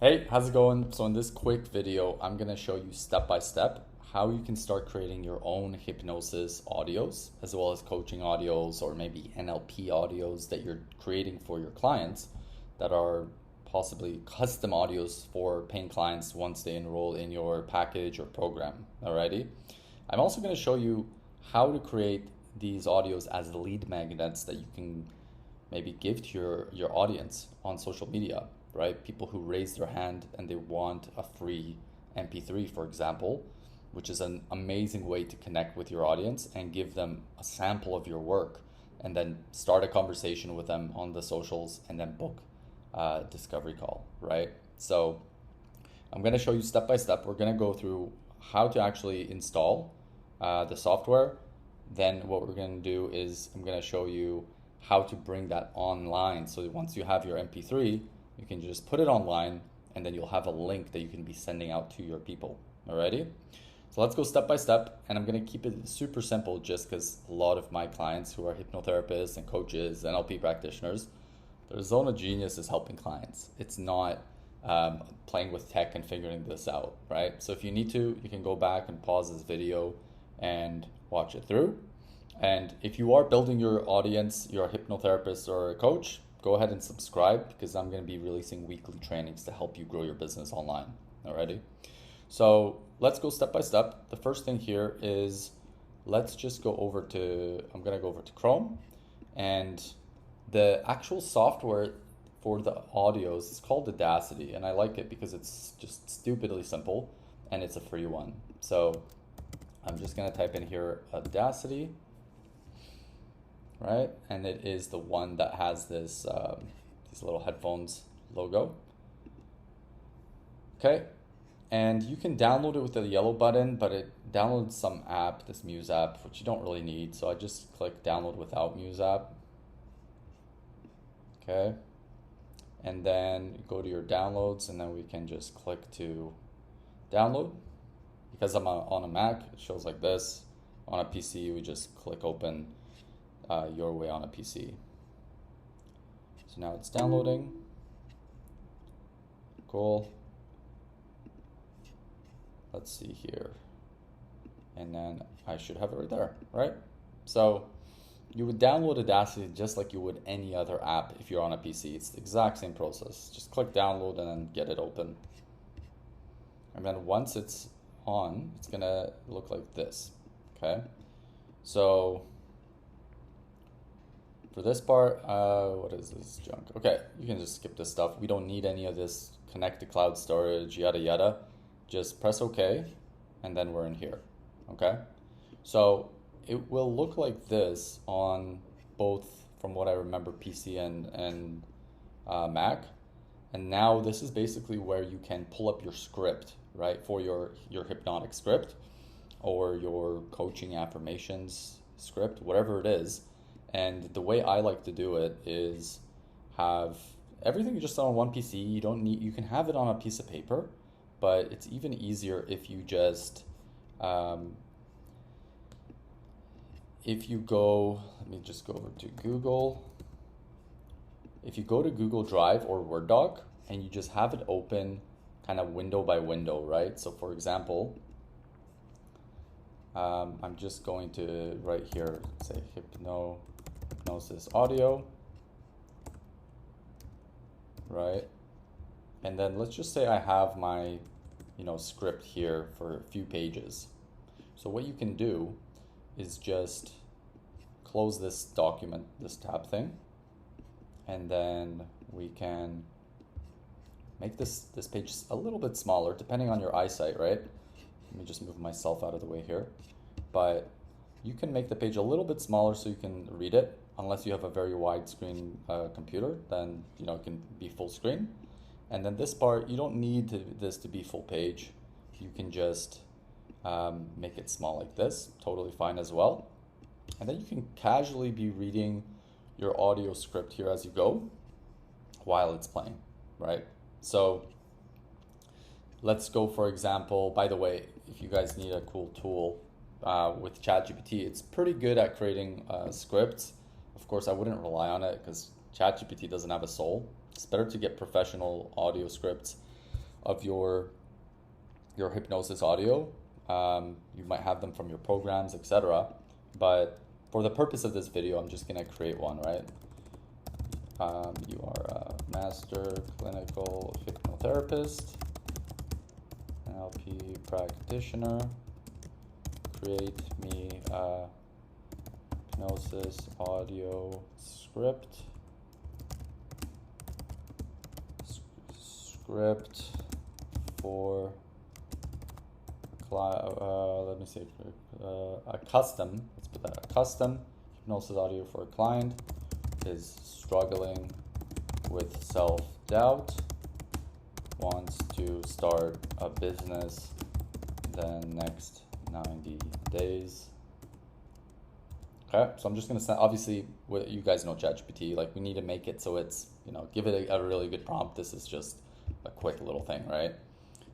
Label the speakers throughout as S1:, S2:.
S1: Hey, how's it going? So in this quick video, I'm going to show you step by step how you can start creating your own hypnosis audios, as well as coaching audios or maybe NLP audios that you're creating for your clients that are possibly custom audios for paying clients once they enroll in your package or program. Alrighty. I'm also going to show you how to create these audios as lead magnets that you can maybe give to your audience on social media, right? People who raise their hand and they want a free MP3, for example, which is an amazing way to connect with your audience and give them a sample of your work and then start a conversation with them on the socials and then book a discovery call, right? So I'm going to show you step by step. We're going to go through how to actually install the software. Then what we're going to do is I'm going to show you how to bring that online. So once you have your MP3, you can just put it online and then you'll have a link that you can be sending out to your people. Alrighty? So let's go step by step, and I'm going to keep it super simple just because a lot of my clients who are hypnotherapists and coaches, NLP practitioners, their zone of genius is helping clients. It's not playing with tech and figuring this out, right? So if you need to, you can go back and pause this video and watch it through. And if you are building your audience, you're a hypnotherapist or a coach, go ahead and subscribe because I'm going to be releasing weekly trainings to help you grow your business online. Alrighty? So let's go step by step. The first thing here is let's just go over to, I'm going to go over to Chrome, and the actual software for the audios is called Audacity, and I like it because it's just stupidly simple and it's a free one. So I'm just going to type in here Audacity. Right, and it is the one that has this these little headphones logo. Okay, and you can download it with the yellow button, but it downloads some app, this Muse app, which you don't really need. So I just click download without Muse app. Okay, and then go to your downloads, and then we can just click to download. Because I'm on a Mac, it shows like this. On a PC, we just click open your way on a PC. So now it's downloading. Cool. Let's see here. And then I should have it right there, right? So you would download Audacity just like you would any other app if you're on a PC. It's the exact same process. Just click download and then get it open. And then once it's on, it's gonna look like this, okay? So for this part, what is this junk? Okay, you can just skip this stuff. We don't need any of this connect to cloud storage, yada yada. Just press OK, and then we're in here, okay? So it will look like this on both, from what I remember, PC and Mac. And now this is basically where you can pull up your script, right? For your hypnotic script or your coaching affirmations script, whatever it is. And the way I like to do it is have everything just on one PC. You don't need, you can have it on a piece of paper, but it's even easier if you just, if you go, let me just go over to Google. If you go to Google Drive or Word doc and you just have it open kind of window by window, right? So for example, I'm just going to right here say Hypnosis audio, right? And then let's just say I have my, script here for a few pages. So what you can do is just close this document, this tab thing, and then we can make this page a little bit smaller depending on your eyesight, right? Let me just move myself out of the way here. But you can make the page a little bit smaller so you can read it. Unless you have a very widescreen computer, then it can be full screen. And then this part, you don't need this to be full page. You can just make it small like this, totally fine as well. And then you can casually be reading your audio script here as you go while it's playing, right? So let's go, for example, by the way, if you guys need a cool tool with ChatGPT, it's pretty good at creating scripts. Of course, I wouldn't rely on it because ChatGPT doesn't have a soul. It's better to get professional audio scripts. of your hypnosis audio. You might have them from your programs, etc. But for the purpose of this video, I'm just gonna create one, right? You are a master clinical hypnotherapist, NLP practitioner. Create me a hypnosis audio script. For let me see, a custom, let's put that, a custom hypnosis audio for a client is struggling with self-doubt, wants to start a business the next 90 days. Okay, so I'm just gonna send, obviously, you guys know ChatGPT, like we need to make it so it's, you know, give it a really good prompt. This is just a quick little thing, right?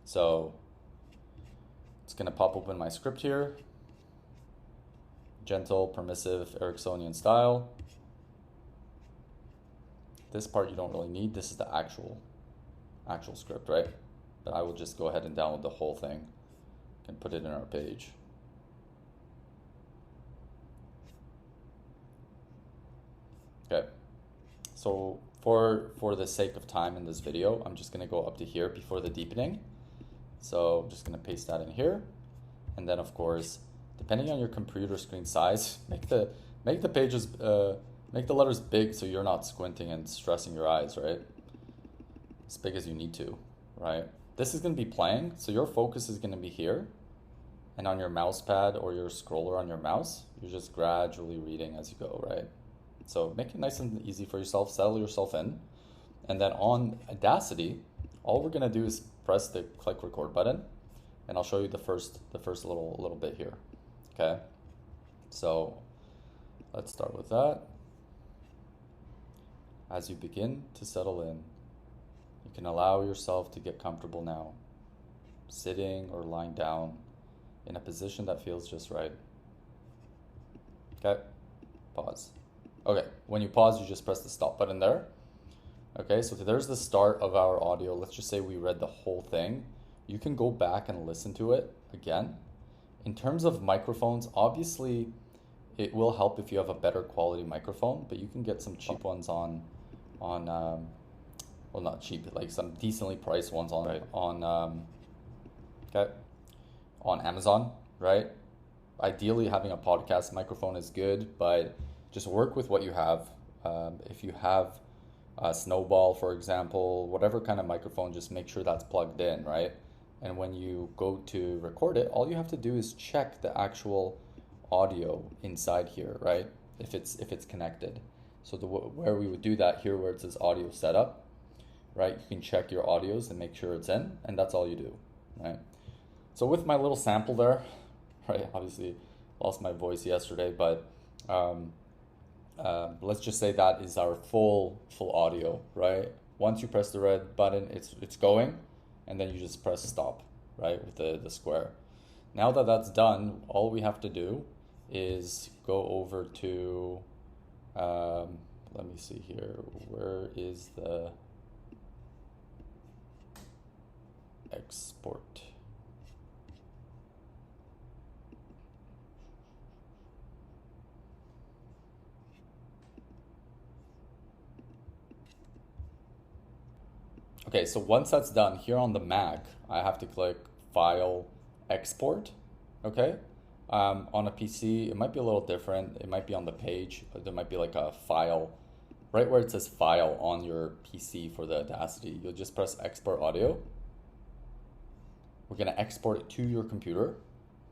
S1: So it's gonna pop open my script here. Gentle, permissive, Ericksonian style. This part you don't really need. This is the actual script, right? But I will just go ahead and download the whole thing and put it in our page. Okay, so for the sake of time in this video, I'm just gonna go up to here before the deepening. So I'm just gonna paste that in here. And then of course, depending on your computer screen size, make the pages, make the letters big so you're not squinting and stressing your eyes, right? As big as you need to, right? This is gonna be playing, so your focus is gonna be here. And on your mouse pad or your scroller on your mouse, you're just gradually reading as you go, right? So make it nice and easy for yourself, settle yourself in. And then on Audacity, all we're gonna do is press the click record button, and I'll show you the first little bit here, okay? So let's start with that. As you begin to settle in, you can allow yourself to get comfortable now, sitting or lying down in a position that feels just right. Okay, pause. Okay, when you pause, you just press the stop button there. Okay, so there's the start of our audio. Let's just say we read the whole thing. You can go back and listen to it again. In terms of microphones, obviously it will help if you have a better quality microphone, but you can get some cheap ones on well, not cheap, like some decently priced ones on, right, on Amazon, right? Ideally having a podcast microphone is good, but just work with what you have. If you have a Snowball, for example, whatever kind of microphone, just make sure that's plugged in, right? And when you go to record it, all you have to do is check the actual audio inside here, right? If it's connected. So where we would do that here, where it says audio setup, right? You can check your audios and make sure it's in, and that's all you do, right? So with my little sample there, right? Obviously lost my voice yesterday, but let's just say that is our full audio, right? Once you press the red button, it's going, and then you just press stop, right, with the square. Now that that's done, all we have to do is go over to, let me see here, where is the export? Okay, so once that's done, here on the Mac, I have to click File, Export, okay? On a PC, it might be a little different. It might be on the page. There might be like a file, right where it says File on your PC for the Audacity. You'll just press Export Audio. We're gonna export it to your computer,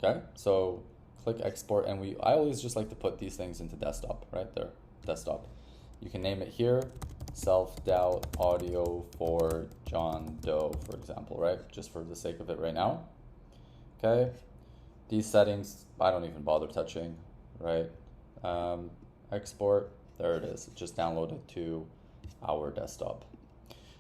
S1: okay? So click Export, and I always just like to put these things into desktop, right there, desktop. You can name it here, self-doubt audio for John Doe, for example, right? Just for the sake of it right now. Okay, these settings, I don't even bother touching, right? Export, there it is. It just downloaded to our desktop.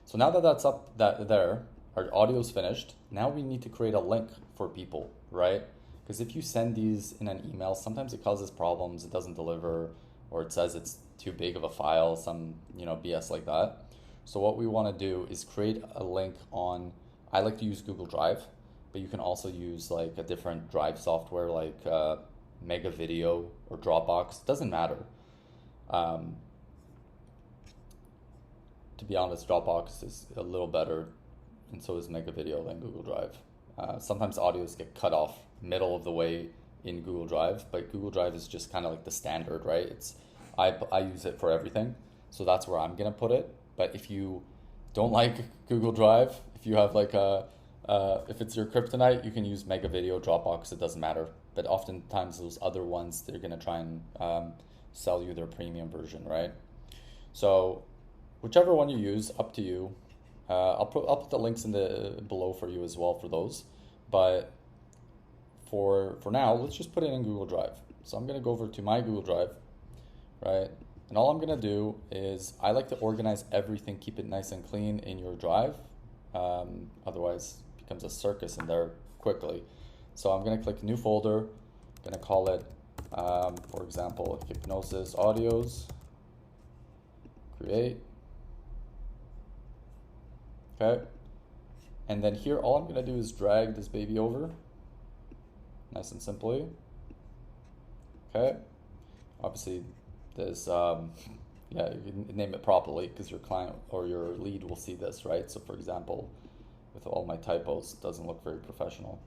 S1: So now that that's up there, our audio is finished. Now we need to create a link for people, right? Because if you send these in an email, sometimes it causes problems, it doesn't deliver, or it says it's too big of a file, some BS like that. So what we want to do is create a link on I like to use Google Drive, but you can also use like a different drive software like Mega Video or Dropbox. Doesn't matter. To be honest, Dropbox is a little better, and so is Mega Video than Google Drive. Sometimes audios get cut off middle of the way in Google Drive, but Google Drive is just kind of like the standard, right? I use it for everything, so that's where I'm gonna put it. But if you don't like Google Drive, if you have like if it's your kryptonite, you can use Mega Video, Dropbox. It doesn't matter. But oftentimes those other ones, they're gonna try and sell you their premium version, right? So whichever one you use, up to you. I'll put the links in the below for you as well for those. But for now, let's just put it in Google Drive. So I'm gonna go over to my Google Drive, right? And all I'm gonna do is I like to organize everything, keep it nice and clean in your drive. Otherwise, it becomes a circus in there quickly. So I'm gonna click new folder. I'm gonna call it, for example, Hypnosis Audios. Create. Okay, and then here all I'm gonna do is drag this baby over, nice and simply. Okay, obviously this, yeah, you can name it properly because your client or your lead will see this, right? So for example, with all my typos, it doesn't look very professional.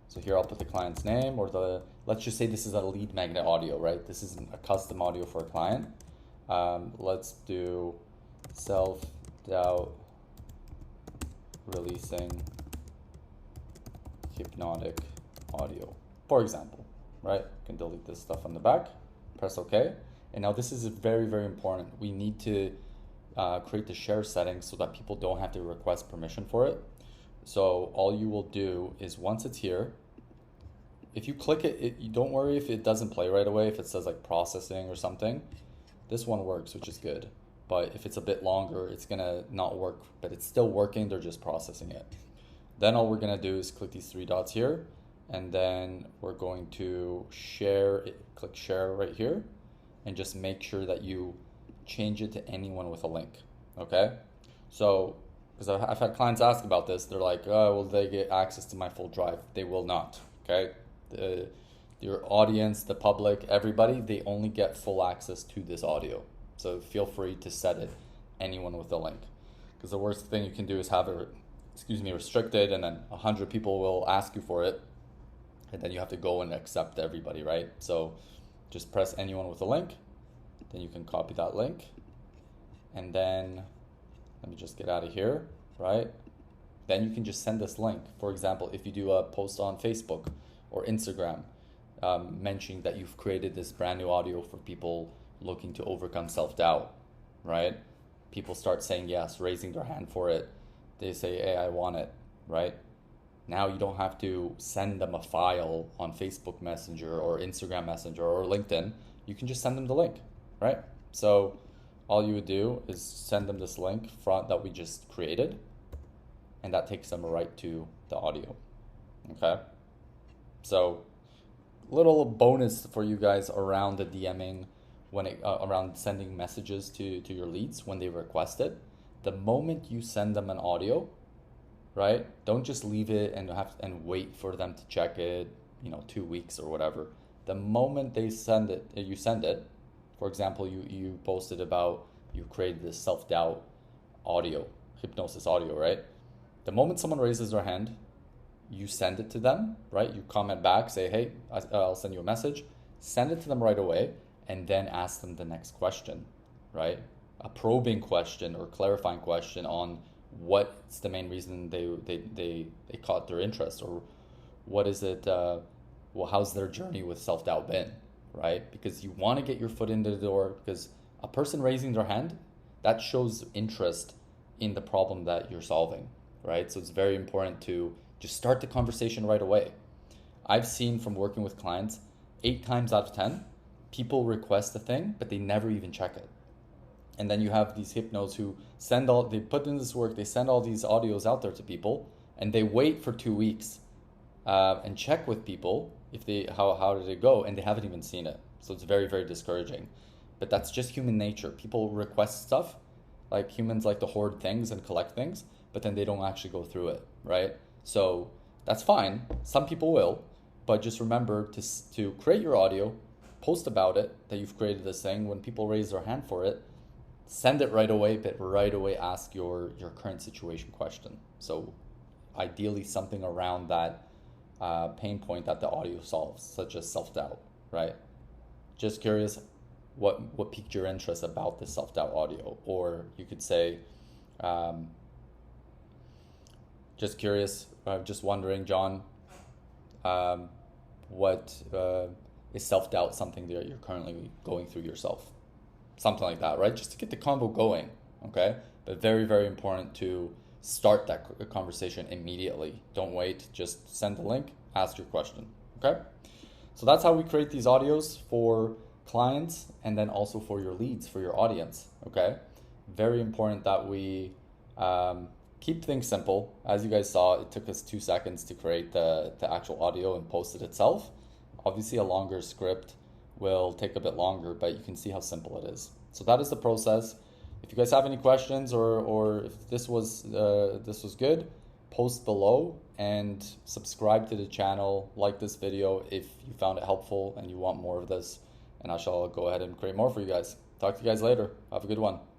S1: So here I'll put the client's name, or let's just say this is a lead magnet audio, right? This isn't a custom audio for a client. Let's do self-doubt releasing hypnotic audio, for example, right? You can delete this stuff on the back, press OK. And now this is very, very important. We need to create the share settings so that people don't have to request permission for it. So all you will do is once it's here, if you click it, you don't worry if it doesn't play right away, if it says like processing or something. This one works, which is good. But if it's a bit longer, it's gonna not work, but it's still working, they're just processing it. Then all we're gonna do is click these three dots here, and then we're going to share it, click share right here, and just make sure that you change it to anyone with a link, okay? So, because I've had clients ask about this, they're like, oh, will they get access to my full drive? They will not, okay? Your audience, the public, everybody, they only get full access to this audio. So feel free to set it anyone with a link, because the worst thing you can do is have it, restricted, and then 100 people will ask you for it, and then you have to go and accept everybody, right? So just press anyone with a link, then you can copy that link, and then let me just get out of here, right? Then you can just send this link. For example, if you do a post on Facebook or Instagram, mentioning that you've created this brand new audio for people looking to overcome self-doubt, right? People start saying yes, raising their hand for it. They say, hey, I want it, right? Now you don't have to send them a file on Facebook Messenger or Instagram Messenger or LinkedIn. You can just send them the link, right? So all you would do is send them this link that we just created, and that takes them right to the audio, okay? So little bonus for you guys around the DMing, around sending messages to your leads when they request it. The moment you send them an audio, right? Don't just leave it and wait for them to check it, 2 weeks or whatever. The moment they send it, you send it. For example, you posted about you created this self-doubt audio, hypnosis audio, right? The moment someone raises their hand, you send it to them, right? You comment back, say, hey, I'll send you a message. Send it to them right away, and then ask them the next question, right? A probing question or clarifying question on what's the main reason they caught their interest, or what is it, how's their journey with self-doubt been, right? Because you want to get your foot into the door, because a person raising their hand, that shows interest in the problem that you're solving, right? So it's very important to just start the conversation right away. I've seen from working with clients, 8 times out of 10, people request a thing, but they never even check it. And then you have these hypnos who they put in this work, they send all these audios out there to people, and they wait for 2 weeks and check with people how did it go, and they haven't even seen it. So it's very, very discouraging. But that's just human nature. People request stuff, like humans like to hoard things and collect things, but then they don't actually go through it, right? So that's fine. Some people will, but just remember to create your audio, post about it, that you've created this thing. When people raise their hand for it, send it right away, but right away ask your current situation question. So ideally something around that pain point that the audio solves, such as self-doubt, right? Just curious what piqued your interest about this self-doubt audio. Or you could say, just curious, just wondering, John, what is self-doubt something that you're currently going through yourself? Something like that, right? Just to get the convo going, okay? But very, very important to start that conversation immediately. Don't wait, just send the link, ask your question, okay? So that's how we create these audios for clients and then also for your leads, for your audience, okay? Very important that we keep things simple. As you guys saw, it took us 2 seconds to create the actual audio and post it itself. Obviously, a longer script will take a bit longer, but you can see how simple it is. So that is the process. If you guys have any questions or if this was good, post below and subscribe to the channel, like this video if you found it helpful and you want more of this, and I shall go ahead and create more for you guys. Talk to you guys later. Have a good one.